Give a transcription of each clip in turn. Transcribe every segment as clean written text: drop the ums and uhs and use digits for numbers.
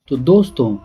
तो दोस्तों,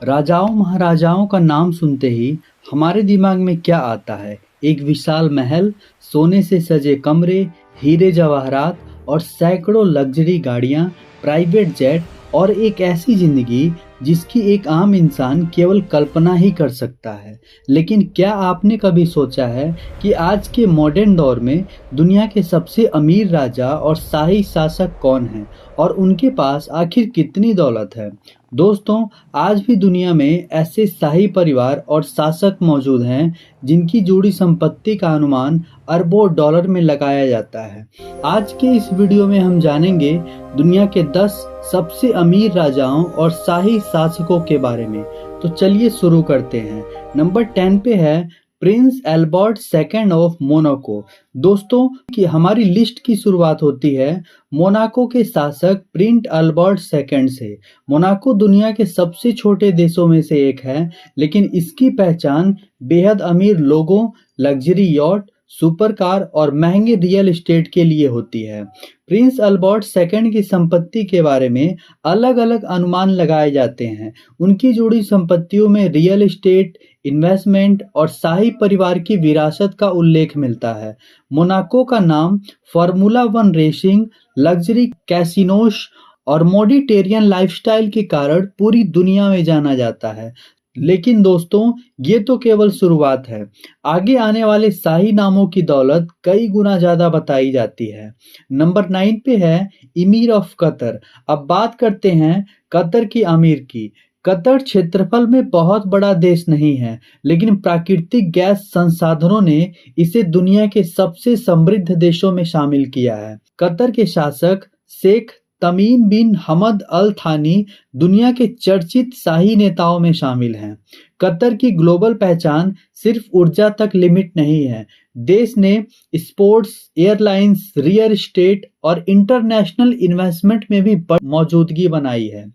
राजाओं महाराजाओं का नाम सुनते ही हमारे दिमाग में क्या आता है? एक विशाल महल, सोने से सजे कमरे, हीरे जवाहरात और सैकड़ों लग्जरी गाड़ियां, प्राइवेट जेट और एक ऐसी जिंदगी जिसकी एक आम इंसान केवल कल्पना ही कर सकता है। लेकिन क्या आपने कभी सोचा है कि आज के मॉडर्न दौर में दुनिया के सबसे अमीर राजा और शाही शासक कौन हैं और उनके पास आखिर कितनी दौलत है? दोस्तों, आज भी दुनिया में ऐसे शाही परिवार और शासक मौजूद हैं जिनकी जुड़ी संपत्ति का अनुमान अरबों डॉलर में लगाया जाता है। आज के इस वीडियो में हम जानेंगे दुनिया के 10 सबसे अमीर राजाओं और शाही शासकों के बारे में। तो चलिए शुरू करते हैं। नंबर 10 पे है Prince Albert second of Monaco. दोस्तों, कि हमारी लिस्ट की शुरुआत होती है मोनाको के शासक प्रिंस एल्बर्ट सेकेंड से। मोनाको दुनिया के सबसे छोटे देशों में से एक है, लेकिन इसकी पहचान बेहद अमीर लोगों, लग्जरी यॉट, सुपर कार और महंगे रियल एस्टेट के लिए होती है। प्रिंस अल्बर्ट सेकंड की संपत्ति के बारे में अलग अलग अनुमान लगाए जाते हैं। उनकी जुड़ी संपत्तियों में रियल एस्टेट, इन्वेस्टमेंट और शाही परिवार की विरासत का उल्लेख मिलता है। मोनाको का नाम formula one racing, luxury casinos और मॉडिटेरियन लाइफस्टाइल के कारण पूरी दुनिया में जाना जाता है। लेकिन दोस्तों, ये तो केवल शुरुआत है। आगे आने वाले शाही नामों की दौलत कई गुना ज्यादा बताई जाती है। नंबर 9 पे है इमीर ऑफ कतर। अब बात करते हैं कतर की अमीर की। कतर क्षेत्रफल में बहुत बड़ा देश नहीं है, लेकिन प्राकृतिक गैस संसाधनों ने इसे दुनिया के सबसे समृद्ध देशों में शामिल किया है। कतर के शासक शेख तमीम बिन हमद अल थानी दुनिया के चर्चित शाही नेताओं में शामिल हैं। कतर की ग्लोबल पहचान सिर्फ ऊर्जा तक लिमिट नहीं है। देश ने स्पोर्ट्स, एयरलाइंस, रियल एस्टेट और इंटरनेशनल इन्वेस्टमेंट में भी बड़ी मौजूदगी बनाई है।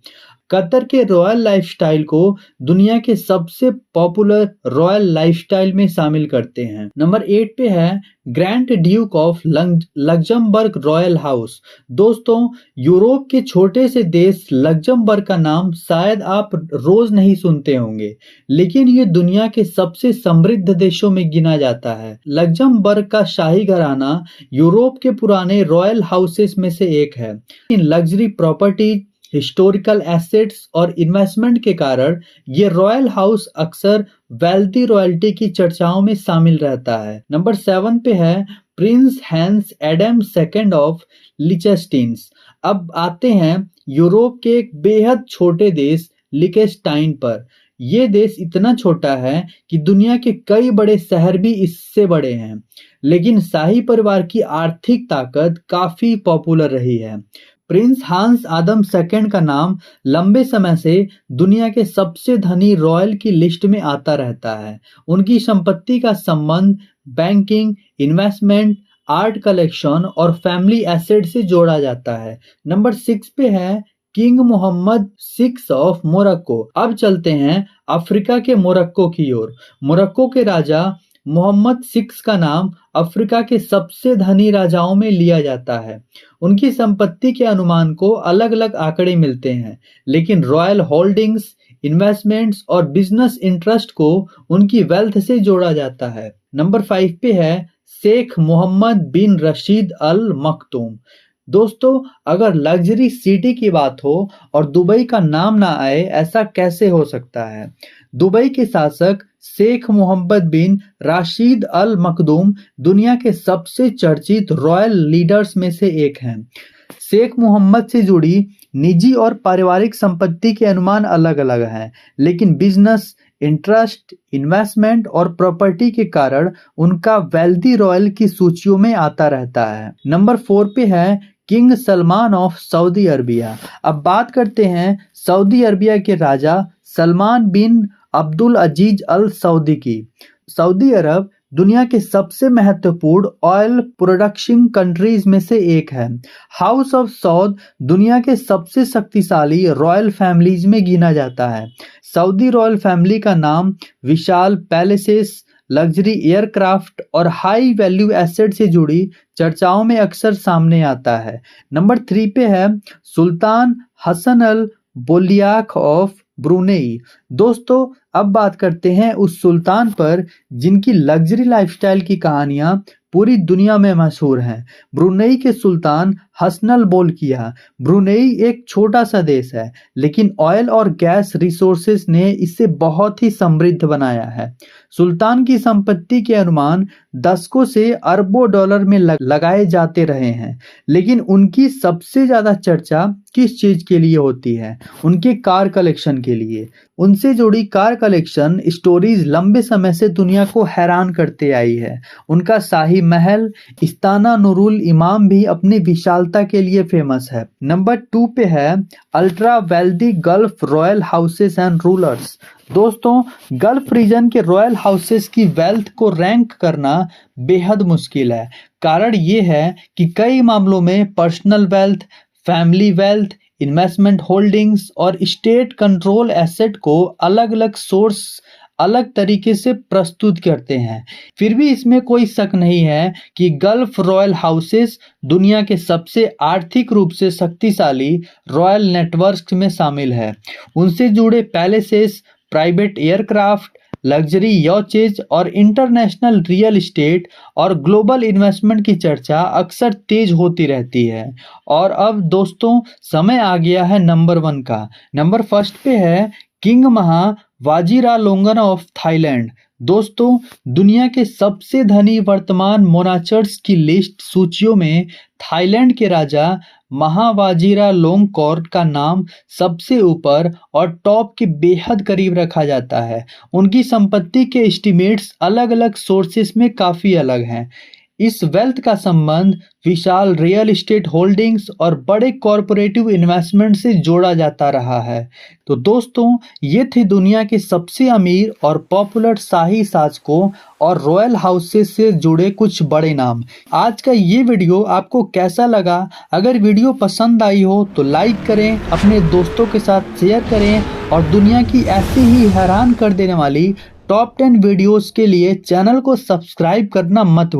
कतर के रॉयल लाइफस्टाइल को दुनिया के सबसे पॉपुलर रॉयल लाइफस्टाइल में शामिल करते हैं। नंबर 8 पे है grand Duke of Luxembourg royal house. दोस्तों, यूरोप के छोटे से देश लग्जमबर्ग का नाम शायद आप रोज नहीं सुनते होंगे, लेकिन ये दुनिया के सबसे समृद्ध देशों में गिना जाता है। लग्जमबर्ग का शाही घराना यूरोप के पुराने रॉयल हाउसेस में से एक है। इन लग्जरी प्रॉपर्टीज, हिस्टोरिकल एसेट्स और इन्वेस्टमेंट के कारण ये रॉयल हाउस अक्सर वेल्थी रॉयल्टी की चर्चाओं में शामिल रहता है। नंबर 7 पे है Prince Hans Adam second of Liechtenstein. अब आते हैं यूरोप के एक बेहद छोटे देश लिechtenstein पर। ये देश इतना छोटा है कि दुनिया के कई बड़े शहर भी इससे बड़े हैं, लेकिन शाही परिवार की आर्थिक ताकत काफी पॉपुलर रही है। प्रिंस हांस आदम सेकंड का नाम लंबे समय से दुनिया के सबसे धनी रॉयल की लिस्ट में आता रहता है। उनकी संपत्ति का संबंध बैंकिंग, इन्वेस्टमेंट, आर्ट कलेक्शन और फैमिली एसेट से जोड़ा जाता है। नंबर 6 पे है किंग मोहम्मद 6 ऑफ मोरक्को। अब चलते हैं अफ्रीका के मोरक्को की ओर। मोरक्को के राजा मोहम्मद 6 का नाम अफ्रीका के सबसे धनी राजाओं में लिया जाता है। उनकी संपत्ति के अनुमान को अलग अलग आंकड़े मिलते हैं, लेकिन रॉयल होल्डिंग्स, इन्वेस्टमेंट्स और बिजनेस इंटरेस्ट को उनकी वेल्थ से जोड़ा जाता है। नंबर 5 पे है शेख मोहम्मद बिन रशीद अल मखदूम। दोस्तों, अगर लग्जरी सिटी की बात हो और दुबई का नाम ना आए, ऐसा कैसे हो सकता है? दुबई के शासक शेख मोहम्मद बिन राशिद अल मखदूम दुनिया के सबसे चर्चित रॉयल लीडर्स में से एक हैं। शेख मोहम्मद से जुड़ी निजी और पारिवारिक संपत्ति के अनुमान अलग अलग हैं, लेकिन बिजनेस इंटरेस्ट, इन्वेस्टमेंट और प्रॉपर्टी के कारण उनका वेल्दी रॉयल की सूचियों में आता रहता है। नंबर 4 पे है king Salman of Saudi Arabia. अब बात करते हैं सऊदी अरबिया के राजा सलमान बिन अब्दुल अजीज अल सऊदी की। सऊदी अरब दुनिया के सबसे महत्वपूर्ण ऑयल प्रोडक्शन कंट्रीज में से एक है। हाउस ऑफ सऊद दुनिया के सबसे शक्तिशाली रॉयल फैमिलीज में गिना जाता है। सऊदी रॉयल फैमिली का नाम विशाल पैलेसेस, लग्जरी एयरक्राफ्ट और हाई वैल्यू एसेट से जुड़ी चर्चाओं में अक्सर सामने आता है। नंबर 3 पे है सुल्तान हसन अल बोलियाक ऑफ ब्रुनेई। दोस्तों, अब बात करते हैं उस सुल्तान पर जिनकी लग्जरी लाइफस्टाइल की कहानियां पूरी दुनिया में मशहूर हैं। ब्रुनेई के सुल्तान हसनल बोल्किया। ब्रुनेई एक छोटा सा देश है, लेकिन ऑयल और गैस रिसोर्सेस ने इसे बहुत ही समृद्ध बनाया है। सुल्तान की संपत्ति के अनुमान दशकों से अरबों डॉलर में लगाए जाते रहे हैं, लेकिन उनकी सबसे ज्यादा चर्चा किस चीज के लिए होती है? उनके कार कलेक्शन के लिए। उनसे जुड़ी कार कलेक्शन स्टोरीज लंबे समय से दुनिया को हैरान करते आई है। उनका शाही महल इस्ताना नूरुल इमाम भी अपनी विशालता के लिए फेमस है। नंबर 2 पे है ultra wealthy gulf royal houses and rulers. दोस्तों, गल्फ रीजन के रॉयल हाउसेस की वेल्थ को रैंक करना बेहद मुश्किल है। कारण ये है कि कई मामलों में personal wealth, family wealth, investment holdings और स्टेट कंट्रोल एसेट को अलग अलग सोर्स अलग तरीके से प्रस्तुत करते हैं। फिर भी इसमें कोई शक नहीं है कि गल्फ रॉयल हाउसेस दुनिया के सबसे आर्थिक रूप से शक्तिशाली रॉयल नेटवर्क में शामिल है। उनसे जुड़े पैलेसेस, प्राइवेट एयरक्राफ्ट, लग्जरी यॉचेज और इंटरनेशनल रियल एस्टेट और ग्लोबल इन्वेस्टमेंट की चर्चा अक्सर तेज होती रहती है। और अब दोस्तों, समय आ गया है नंबर 1 का। नंबर 1 पे है किंग महा वाजीरालोंगन ऑफ थाईलैंड। दोस्तों, दुनिया के सबसे धनी वर्तमान मोनाचर्स की लिस्ट सूचियों में थाईलैंड के राजा महावाजीरालोंगकोर्न का नाम सबसे ऊपर और टॉप के बेहद करीब रखा जाता है। उनकी संपत्ति के एस्टिमेट्स अलग अलग सोर्सेस में काफी अलग हैं। इस वेल्थ का संबंध विशाल रियल एस्टेट होल्डिंग्स और बड़े कॉरपोरेटिव इन्वेस्टमेंट से जोड़ा जाता रहा है। तो दोस्तों, ये थे दुनिया के सबसे अमीर और पॉपुलर शाही शासकों और रॉयल हाउसेस से जुड़े कुछ बड़े नाम। आज का ये वीडियो आपको कैसा लगा? अगर वीडियो पसंद आई हो तो लाइक करें, अपने दोस्तों के साथ शेयर करें और दुनिया की ऐसी ही हैरान कर देने वाली टॉप 10 वीडियोस के लिए चैनल को सब्सक्राइब करना मत भूलें।